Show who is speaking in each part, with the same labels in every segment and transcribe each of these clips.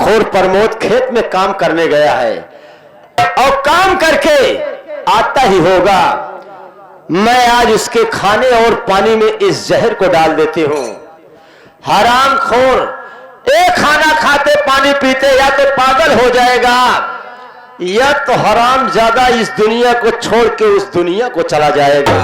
Speaker 1: खोर प्रमोद खेत में काम करने गया है और काम करके आता ही होगा। मैं आज उसके खाने और पानी में इस जहर को डाल देती हूं। हराम खोर, एक खाना खाते पानी पीते या तो पागल हो जाएगा या तो हराम ज्यादा इस दुनिया को छोड़ के उस दुनिया को चला जाएगा।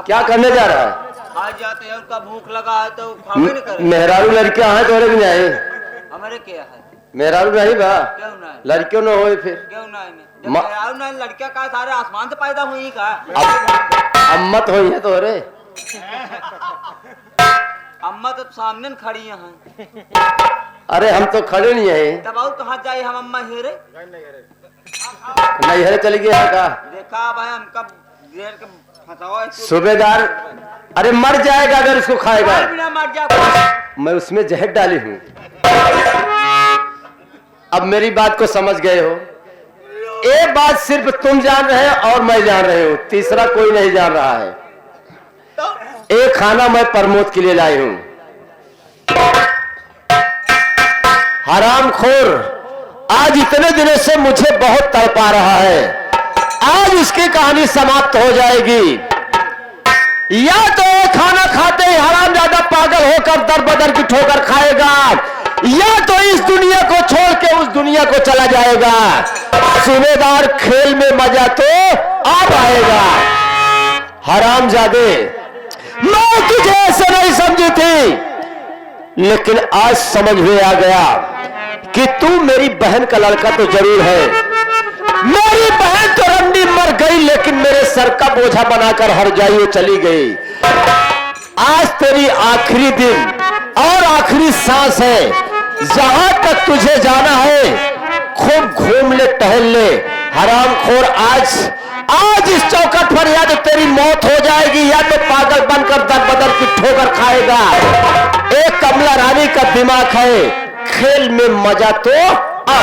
Speaker 1: क्या करने जा रहा है?
Speaker 2: आज जाते हैं, उसका भूख लगा है तो खावे नहीं करे।
Speaker 1: मेहरारू लड़कियां हैं तोरे भी नहीं?
Speaker 2: हमारे क्या है?
Speaker 1: मेहरारू नहीं बा?
Speaker 2: क्यों ना?
Speaker 1: लड़कियों न होए फिर?
Speaker 2: क्यों ना? मेहरारू ना, लड़कियां का सारे आसमान से पैदा हुई का?
Speaker 1: अम्मत हुई है तोरे?
Speaker 2: अम्मा तो सामने खड़ी हैं।
Speaker 1: अरे हम तो खड़े नहीं है।
Speaker 2: तब और कहाँ जाए हम? अम्मा हेरे
Speaker 1: नहीं हेरे चली गया का?
Speaker 2: देखा भाई हम कब देर के
Speaker 1: सूबेदार, अरे मर जाएगा अगर इसको खाएगा।
Speaker 2: मर जाएगा।
Speaker 1: मैं उसमें जहर डाली हूं। अब मेरी बात को समझ गए हो? एक बात सिर्फ तुम जान रहे हो और मैं जान रही हूं, तीसरा कोई नहीं जान रहा है। एक खाना मैं प्रमोद के लिए लाई हूं। हरामखोर आज इतने दिनों से मुझे बहुत तड़पा रहा है। आज उसकी कहानी समाप्त हो जाएगी। या तो खाना खाते ही हरामजादा पागल होकर दर बदर की ठोकर खाएगा या तो इस दुनिया को छोड़ के उस दुनिया को चला जाएगा। सूबेदार, खेल में मजा तो आ पाएगा। हरामजादे, मैं तुझे ऐसे नहीं समझी थी, लेकिन आज समझ में आ गया कि तू मेरी बहन का लड़का तो जरूर है। मेरी बहन तो रंडी मर गई, लेकिन मेरे सर का बोझा बनाकर हर जाइए चली गई। आज तेरी आखिरी दिन और आखिरी सांस है। जहां तक तुझे जाना है खूब घूम ले, टहल ले। हरामखोर, आज इस चौखट पर या तो तेरी मौत हो जाएगी या तो पागल बनकर दर बदर की ठोकर खाएगा। एक कमला रानी का दिमाग है, खेल में मजा तो आ।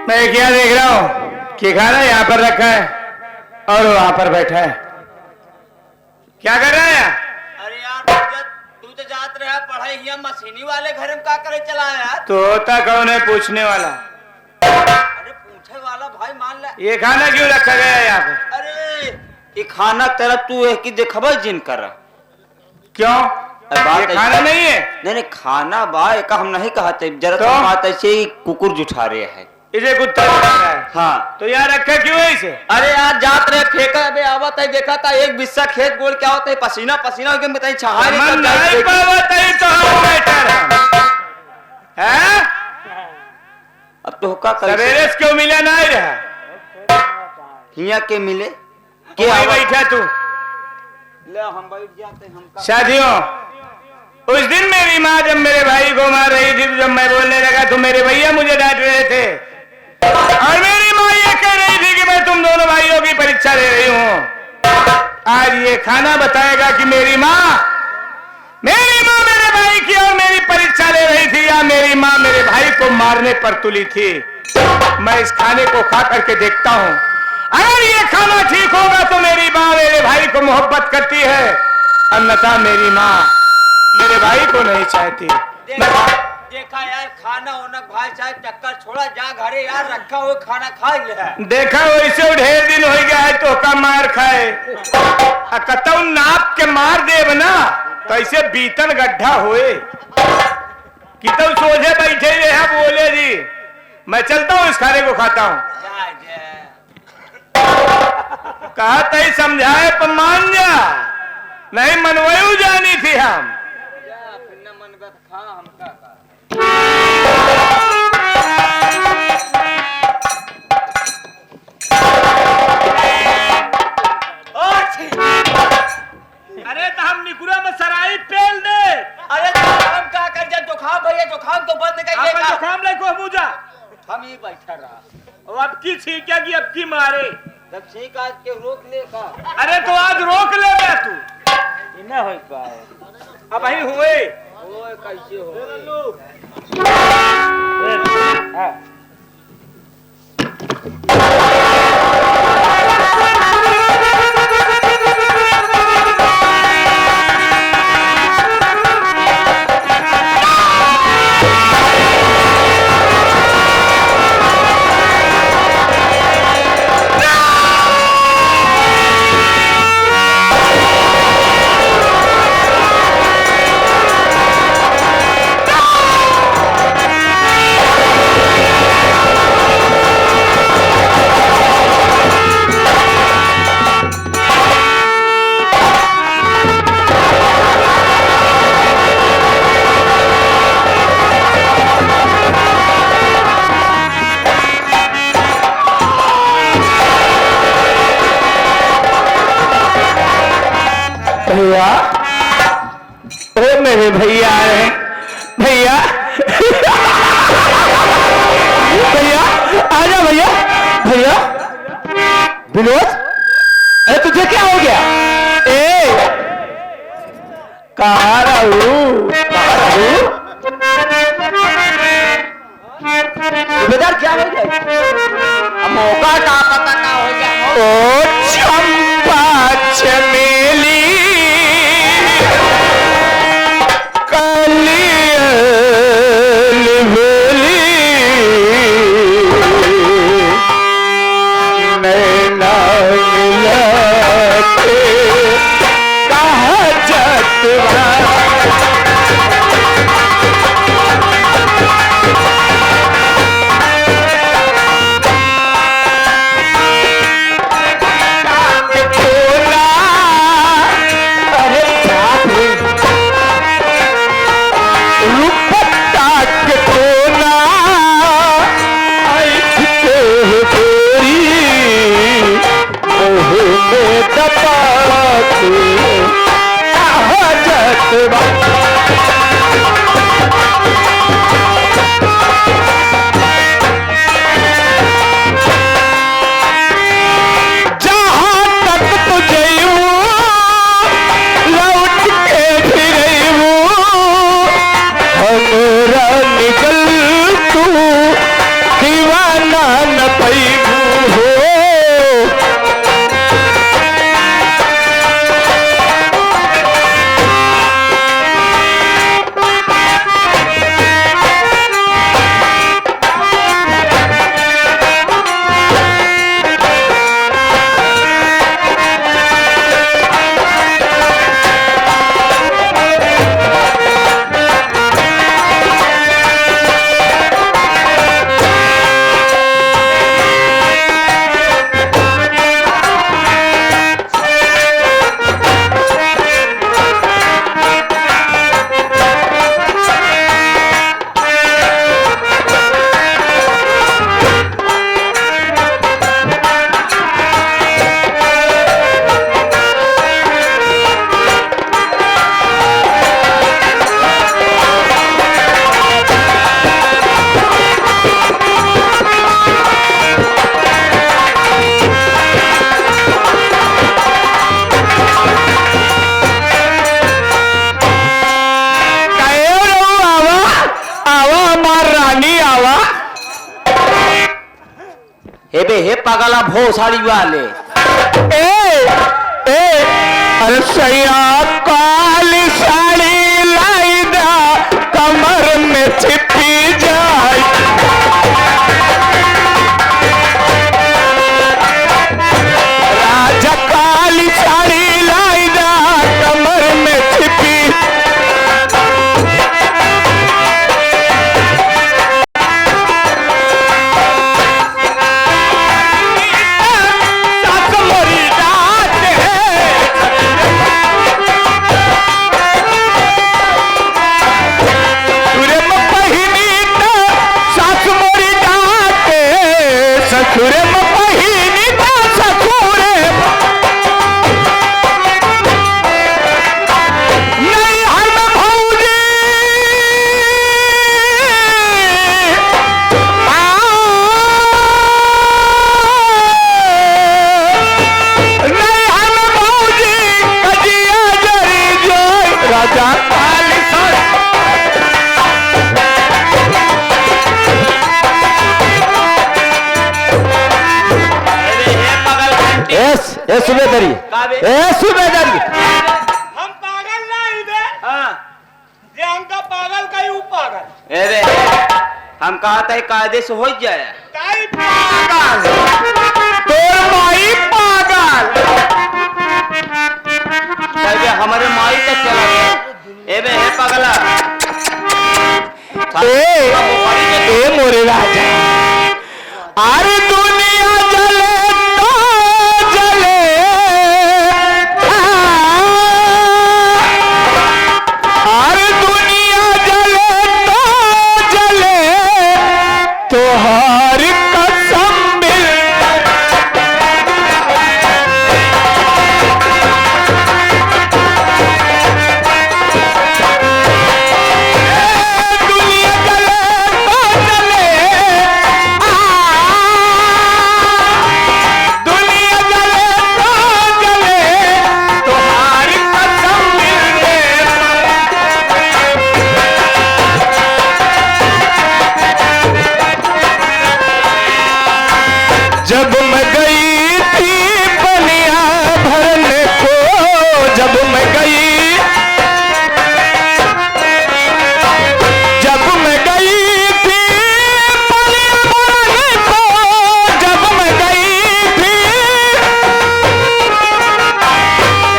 Speaker 3: मैं क्या देख रहा हूँ कि खाना यहाँ पर रखा है और वहां पर बैठा है। क्या कर रहा है?
Speaker 2: अरे यार तू तो जात रहा पढ़ाई हिया मशीनी वाले घर में क्या करे चला यार?
Speaker 3: तो होता कौन है पूछने वाला?
Speaker 2: अरे पूछे वाला भाई मान ले।
Speaker 3: ये खाना क्यों रखा गया है यहाँ पे?
Speaker 2: अरे ये खाना तेरा तू है कि देखा जिन कर
Speaker 3: क्यों?
Speaker 2: बात
Speaker 3: ये खाना नहीं है?
Speaker 2: नहीं खाना भाई का हम नहीं कहते, जरा
Speaker 3: तो?
Speaker 2: बात ऐसे ही कुकुर जुठा रहे हैं।
Speaker 3: इसे कुत्ता खा रहा है।
Speaker 2: हाँ
Speaker 3: तो यार रखा क्यों है इसे?
Speaker 2: अरे यार जात रहे फेंका अबे आवत है, देखा था एक बिस्सा खेत गोल क्या होता है, पसीना पसीना एकदम बताई छहारे
Speaker 3: मन नहीं पावत है तो हम बैठा रहा है।
Speaker 2: अब तो का
Speaker 3: सवेरे से क्यों मिला नहीं रहा?
Speaker 2: हिया के मिले
Speaker 3: क्या बैठा तू?
Speaker 2: ले हम बैठ जाते हम।
Speaker 3: साथियों, उस दिन मेरी माँ जब मेरे भाई को मार रही थी, जब मैं बोलने लगा तो मेरे भैया मुझे डांट रहे थे और मेरी माँ ये कह रही थी कि मैं तुम दोनों भाइयों की परीक्षा ले रही हूँ। आज ये खाना बताएगा कि मेरी माँ मेरे भाई की और मेरी परीक्षा ले रही थी या मेरी माँ मेरे भाई को मारने पर तुली थी। मैं इस खाने को खा करके देखता हूँ, अगर ये खाना ठीक होगा तो मेरी माँ मेरे भाई को मोहब्बत करती है, अन्यथा मेरी माँ मेरे भाई को नहीं चाहती।
Speaker 2: देखा यार खाना होना भाई साहब चक्कर छोड़ा, जा घरे यार रखा हुआ खाना खा ले।
Speaker 3: देखा वैसे ढेर दिन हो गया है तो का मार खाए कतौ नाप के मार देव ना तो ऐसे बीतन गड्ढा होए कि तो सोझे बैठे रहे बोले जी मैं चलता हूँ, इस खाने को खाता हूँ। कहा तई समझाए पर मान जा, नहीं मनवायु जानी थी हम।
Speaker 2: न मन बत खा हमका का।
Speaker 3: अरे तो हम निकुरा में सराई पेल दे।
Speaker 2: अरे तो हम क्या कर जा, जुखाम भैया जुखाम तो बंद कर देगा।
Speaker 3: जुखाम ले को मुझा
Speaker 2: हम ही बैठा रहा।
Speaker 3: और अब की छींक्या की अब की मारे।
Speaker 2: जब छींक आज के रोक ले का।
Speaker 3: अरे तो आज रोक ले बे तू।
Speaker 2: ये ना हो पाए।
Speaker 3: अब ही हुए
Speaker 2: ओए कैसे हो?
Speaker 3: हाँ। भैया, ओ मेरे भैया है, भैया भैया आजा भैया। भैया विनोद, अरे तुझे क्या हो गया? कहाँ रहूं?
Speaker 1: सूबेदार क्या हो गया?
Speaker 2: अब मौका का पता ना हो गया।
Speaker 3: ओ चंपा चमेली
Speaker 1: हे पगला भोसाड़ी वाले।
Speaker 3: अरे सैया काली साड़ी लाई दा, कमर में छिपी जाए। राजा काली साड़ी लाई दा, कमर में छिपी। सास मोरी
Speaker 1: ए सुबेदारी, ए सुबेदारी,
Speaker 3: हम पागल नहीं बे,
Speaker 2: हाँ
Speaker 3: ये हमका पागल का ही पागल।
Speaker 2: अरे हम कहा था कायदे से हो जाए
Speaker 3: काई पागल, तोर माई पागल।
Speaker 2: अरे हमारे माई तक चला गया। ए बे हे पगला
Speaker 1: ए मोरे राजा, अरे दुनिया जले तो जले, अरे दुनिया जले तो जले, तोहार कसम मिल, दुनिया जले तो जले, दुनिया जले तो जले, तोहार कसम मिल रे। जब मैं गई थी बनिया भरने को, जब मैं गई, जब मैं गई थी बनिया भरने को, जब मैं गई थी,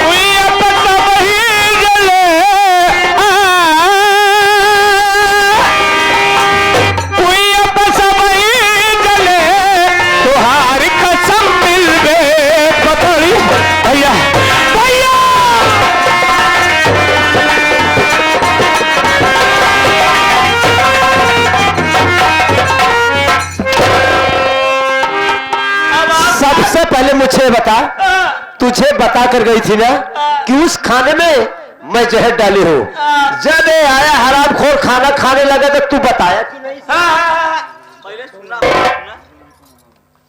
Speaker 1: कोई अब वही जले, कोई अब वही जले, तोहार कसम मिल गए पकड़ी भैया भैया। सबसे पहले मुझे बता, तुझे बता कर गई थी ना कि उस खाने में मैं जहर डाली हूँ। जब ये आया हरामखोर खाना खाने लगा तो तू बताया कि नहीं?
Speaker 2: पहले सुना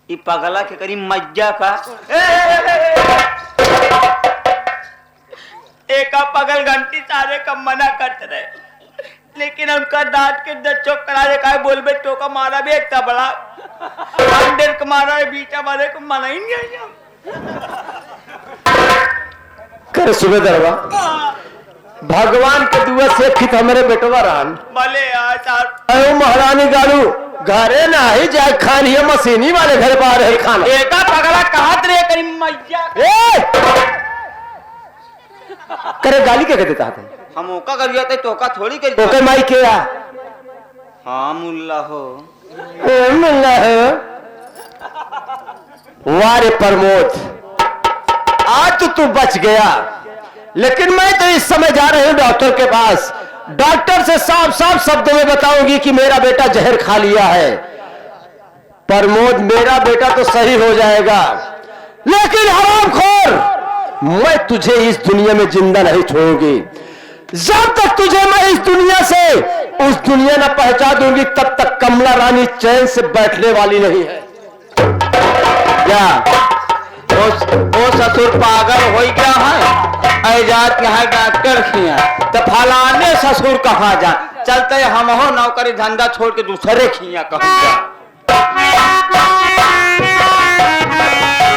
Speaker 2: ये पगला के करी मज्जा का एक पगल घंटी सारे का मना करते रहे, लेकिन हमका डांट के चौक करा दे का बोल बे तो का मारा भी एक बड़ा अंडर का मारा बीटा मारे को मना ही नहीं हम
Speaker 1: कर सुबेदरवा, भगवान के दुआ से खित हमारे बेटवा रान
Speaker 2: भले यार
Speaker 1: अयो महारानी गालू घरे ना ही जाए खानी है, मशीनी वाले घर बाहर है खाना।
Speaker 2: एका पगला कहत रे करी मज्जा
Speaker 1: ए! करे गाली क्या देता है?
Speaker 2: हम ओका कर जाते तो का थोड़ी कर
Speaker 1: ओके माई क्या?
Speaker 2: हाँ मुल्ला हो
Speaker 1: मुल्ला है वारे प्रमोद, आज तो तू बच गया, लेकिन मैं तो इस समय जा रही हूं डॉक्टर के पास। डॉक्टर से साफ साफ शब्दों में बताऊंगी कि मेरा बेटा जहर खा लिया है। प्रमोद, मेरा बेटा तो सही हो जाएगा, लेकिन हरामखोर, मैं तुझे इस दुनिया में जिंदा नहीं छोड़ूंगी। जब तक तुझे मैं इस दुनिया से उस दुनिया न पहचान दूंगी, तब तक कमला रानी चैन से बैठने वाली नहीं है। क्या
Speaker 2: वो ससुर पागल हो गया है, ऐजात यहाँ डॉक्टर खिया तो फलाने ससुर कहा जा चलते हम हो नौकरी धंधा छोड़ के दूसरे खिया कहूँगा।